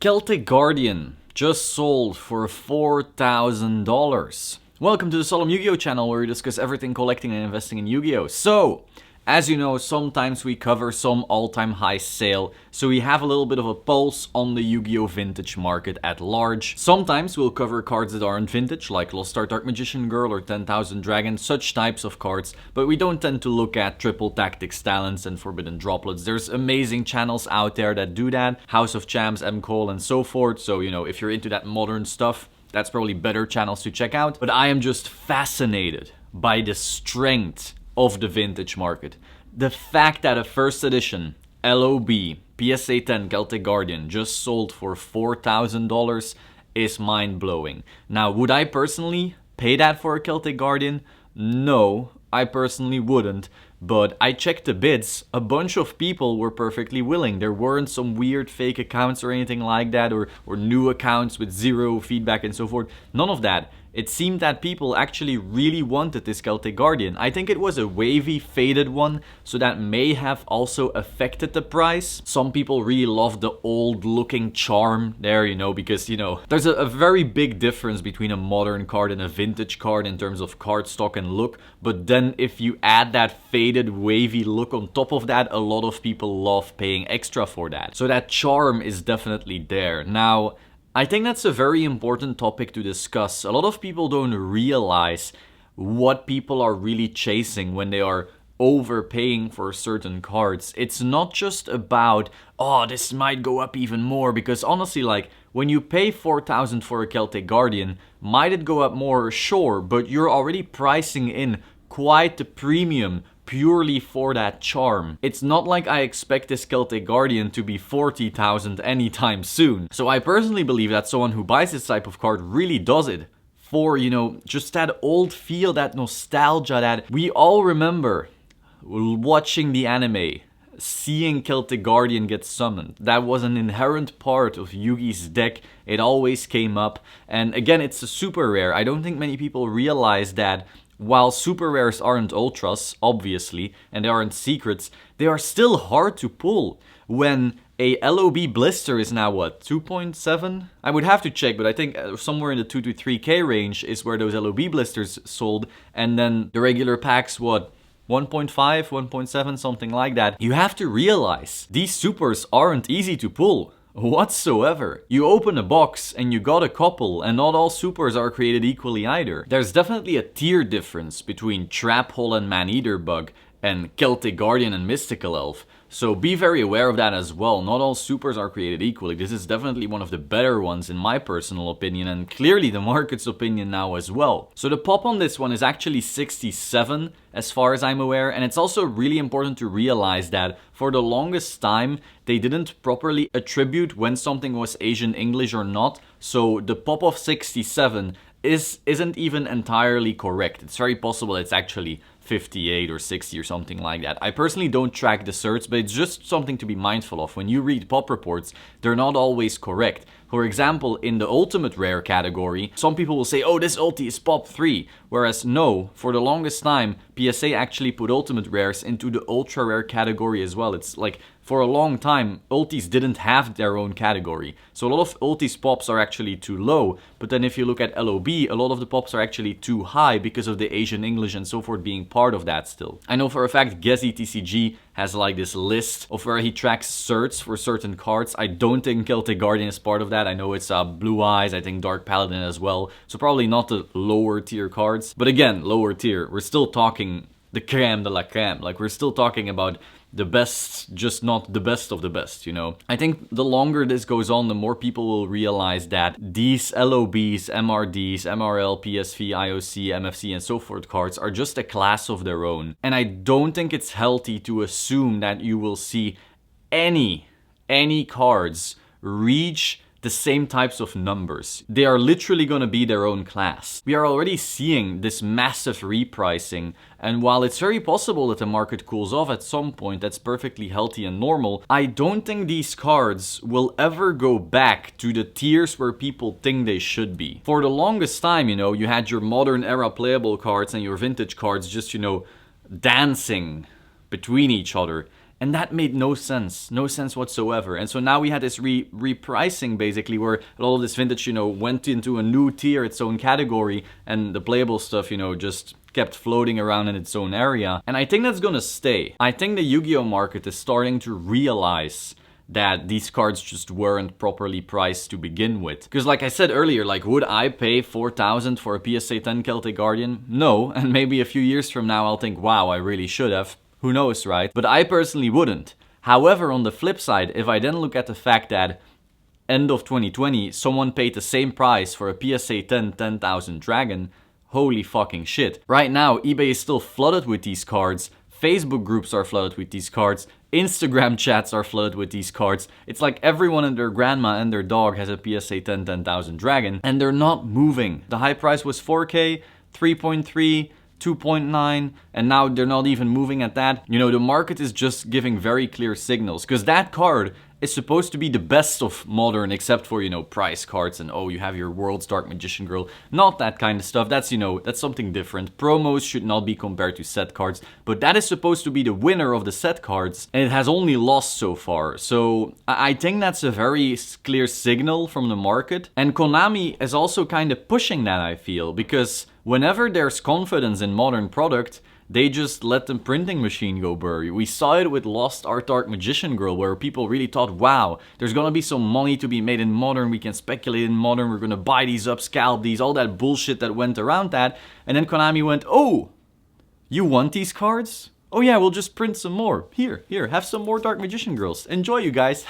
Celtic Guardian just sold for $4,000. Welcome to the Solemn Yu-Gi-Oh channel where we discuss everything collecting and investing in Yu-Gi-Oh. So, as you know, sometimes we cover some all-time high sale, so we have a little bit of a pulse on the Yu-Gi-Oh vintage market at large. Sometimes we'll cover cards that aren't vintage, like Lost Star Dark Magician Girl or 10,000 Dragon, such types of cards, but we don't tend to look at Triple Tactics Talents and Forbidden Droplets. There's amazing channels out there that do that, House of Champs, M. Cole, and so forth, so you know, if you're into that modern stuff, that's probably better channels to check out. But I am just fascinated by the strength of the vintage market. The fact that a first edition LOB PSA 10 Celtic Guardian just sold for $4,000 is mind-blowing. Now, would I personally pay that for a Celtic Guardian? No, I personally wouldn't. But I checked the bids, a bunch of people were perfectly willing. There weren't some weird fake accounts or anything like that, or new accounts with zero feedback and so forth. None of that. It seemed that people actually really wanted this Celtic Guardian. I think it was a wavy, faded one, so that may have also affected the price. Some people really loved the old-looking charm there, you know, because, you know, there's a very big difference between a modern card and a vintage card in terms of card stock and look. But then if you add that faded, wavy look on top of that, a lot of people love paying extra for that. So that charm is definitely there. Now, I think that's a very important topic to discuss. A lot of people don't realize what people are really chasing when they are overpaying for certain cards. It's not just about, oh, this might go up even more, because honestly, like, when you pay $4,000 for a Celtic Guardian, might it go up more? Sure, but you're already pricing in quite the premium purely for that charm. It's not like I expect this Celtic Guardian to be $40,000 anytime soon. So I personally believe that someone who buys this type of card really does it for, you know, just that old feel, that nostalgia that we all remember watching the anime, seeing Celtic Guardian get summoned. That was an inherent part of Yugi's deck. It always came up. And again, it's a super rare. I don't think many people realize that while super rares aren't ultras, obviously, and they aren't secrets, they are still hard to pull. When a LOB blister is now what, 2.7? I would have to check, but I think somewhere in the 2 to 3k range is where those LOB blisters sold, and then the regular packs, what, 1.5, 1.7, something like that. You have to realize these supers aren't easy to pull whatsoever. You open a box and you got a couple, and not all supers are created equally either. There's definitely a tier difference between Trap Hole and Man-Eater Bug and Celtic Guardian and Mystical Elf. So be very aware of that as well. Not all supers are created equally. This is definitely one of the better ones in my personal opinion, and clearly the market's opinion now as well. So the pop on this one is actually 67 as far as I'm aware, and it's also really important to realize that for the longest time they didn't properly attribute when something was Asian English or not. So the pop of 67 isn't even entirely correct. It's very possible it's actually 58 or 60 or something like that. I personally don't track the certs, but it's just something to be mindful of. When you read pop reports, they're not always correct. For example, in the ultimate rare category, some people will say, oh, this ulti is pop 3. Whereas no, for the longest time, PSA actually put ultimate rares into the ultra rare category as well. It's like, for a long time, ultis didn't have their own category. So a lot of ultis pops are actually too low. But then if you look at LOB, a lot of the pops are actually too high because of the Asian English and so forth being part of that still. I know for a fact Gezi TCG has like this list of where he tracks certs for certain cards. I don't think Celtic Guardian is part of that. I know it's Blue Eyes, I think Dark Paladin as well. So probably not the lower tier cards. But again, lower tier, we're still talking the creme de la creme. Like, we're still talking about the best, just not the best of the best, you know. I think the longer this goes on, the more people will realize that these LOBs, MRDs, MRL, PSV, IOC, MFC, and so forth cards are just a class of their own. And I don't think it's healthy to assume that you will see any cards reach the same types of numbers. They are literally going to be their own class. We are already seeing this massive repricing, and while it's very possible that the market cools off at some point, that's perfectly healthy and normal, I don't think these cards will ever go back to the tiers where people think they should be. For the longest time, you know, you had your modern era playable cards and your vintage cards just, you know, dancing between each other. And that made no sense whatsoever. And so now we had this repricing basically, where a lot of this vintage, went into a new tier, its own category, and the playable stuff, just kept floating around in its own area. And I think that's gonna stay. I think the Yu-Gi-Oh market is starting to realize that these cards just weren't properly priced to begin with. Because like I said earlier, like, would I pay 4,000 for a PSA 10 Celtic Guardian? No, and maybe a few years from now I'll think, wow, I really should have. Who knows, right? But I personally wouldn't. However, on the flip side, if I then look at the fact that end of 2020, someone paid the same price for a PSA 10 10,000 Dragon, holy fucking shit. Right now, eBay is still flooded with these cards. Facebook groups are flooded with these cards. Instagram chats are flooded with these cards. It's like everyone and their grandma and their dog has a PSA 10 10,000 Dragon, and they're not moving. The high price was 4K, 3.3, 2.9, and now they're not even moving at that. The market is just giving very clear signals, because that card is supposed to be the best of modern, except for, price cards and, oh, you have your World's Dark Magician Girl. Not that kind of stuff. That's, that's something different. Promos should not be compared to set cards, but that is supposed to be the winner of the set cards, and it has only lost so far. So I think that's a very clear signal from the market, and Konami is also kind of pushing that, I feel, because whenever there's confidence in modern product, they just let the printing machine go burry. We saw it with Lost Art Dark Magician Girl, where people really thought, wow, there's gonna be some money to be made in modern, we can speculate in modern, we're gonna buy these up, scalp these, all that bullshit that went around that. And then Konami went, oh, you want these cards? Oh yeah, we'll just print some more. Here, have some more Dark Magician Girls. Enjoy, you guys.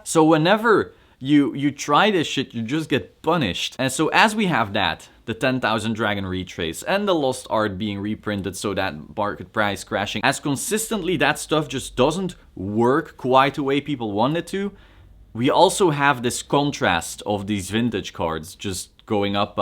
So whenever you try this shit, you just get punished. And so as we have that, the 10,000 Dragon retrace and the Lost Art being reprinted, so that market price crashing, as consistently that stuff just doesn't work quite the way people want it to, we also have this contrast of these vintage cards just going up.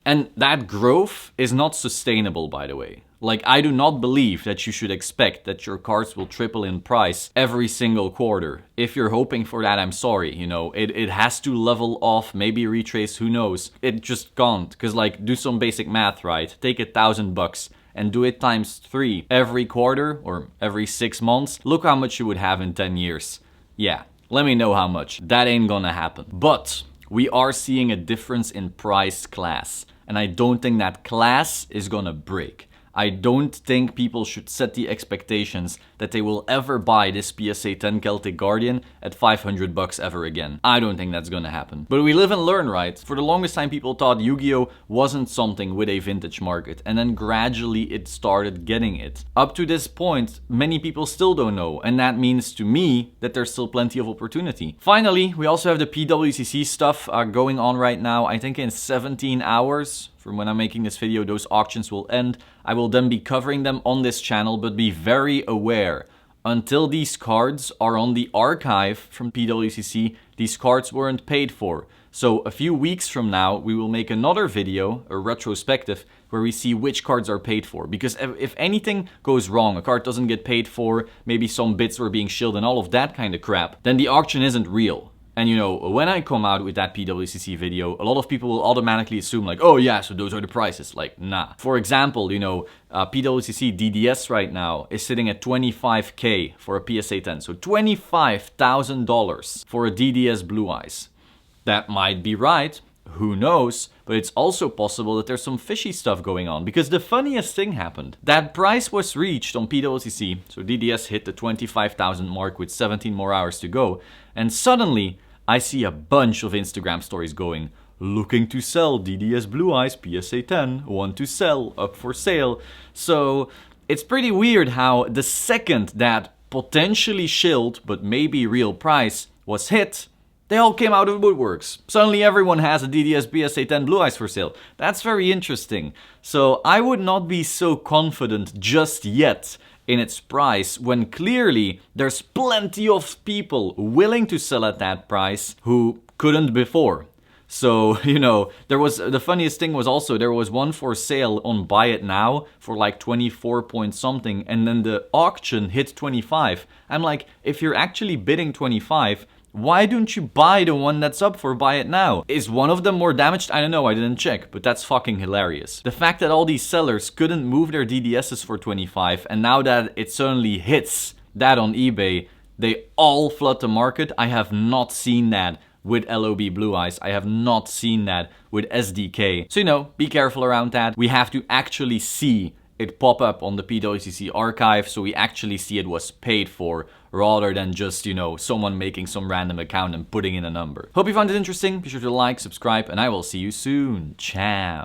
And that growth is not sustainable, by the way. Like, I do not believe that you should expect that your cards will triple in price every single quarter. If you're hoping for that, I'm sorry, it has to level off, maybe retrace, who knows. It just can't, because like, do some basic math, right? Take $1,000 and do it times 3 every quarter or every 6 months. Look how much you would have in 10 years. Yeah, let me know how much. That ain't gonna happen. But we are seeing a difference in price class, and I don't think that class is gonna break. I don't think people should set the expectations that they will ever buy this PSA 10 Celtic Guardian at $500 ever again. I don't think that's gonna happen. But we live and learn, right? For the longest time, people thought Yu-Gi-Oh wasn't something with a vintage market, and then gradually it started getting it. Up to this point, many people still don't know, and that means to me that there's still plenty of opportunity. Finally, we also have the PWCC stuff going on right now. I think in 17 hours, from when I'm making this video, those auctions will end. I will then be covering them on this channel, but be very aware. Until these cards are on the archive from PWCC, these cards weren't paid for. So a few weeks from now, we will make another video, a retrospective, where we see which cards are paid for. Because if anything goes wrong, a card doesn't get paid for, maybe some bits were being shielded and all of that kind of crap, then the auction isn't real. And when I come out with that PWCC video, a lot of people will automatically assume like, oh yeah, so those are the prices. Like, nah. For example, PWCC DDS right now is sitting at 25K for a PSA 10. So $25,000 for a DDS Blue Eyes. That might be right. Who knows? But it's also possible that there's some fishy stuff going on, because the funniest thing happened. That price was reached on PWCC, so DDS hit the 25,000 mark with 17 more hours to go, and suddenly I see a bunch of Instagram stories going, looking to sell DDS Blue Eyes PSA 10, want to sell, up for sale. So it's pretty weird how the second that potentially shilled but maybe real price was hit, they all came out of the woodworks. Suddenly everyone has a DDS PSA 10 Blue Eyes for sale. That's very interesting. So I would not be so confident just yet in its price, when clearly there's plenty of people willing to sell at that price who couldn't before. So, there was, the funniest thing was also, there was one for sale on Buy It Now for like 24 point something, and then the auction hit 25. I'm like, if you're actually bidding 25, Why don't you buy the one that's up for buy it now? Is one of them more damaged? I don't know, I didn't check, but that's fucking hilarious. The fact that all these sellers couldn't move their DDSs for 25, and now that it suddenly hits that on eBay, they all flood the market. I have not seen that with LOB Blue Eyes. I have not seen that with SDK. So, you know, be careful around that. We have to actually see it pop up on the PWCC archive, so we actually see it was paid for, rather than just, you know, someone making some random account and putting in a number. Hope you found it interesting. Be sure to like, subscribe, and I will see you soon. Ciao.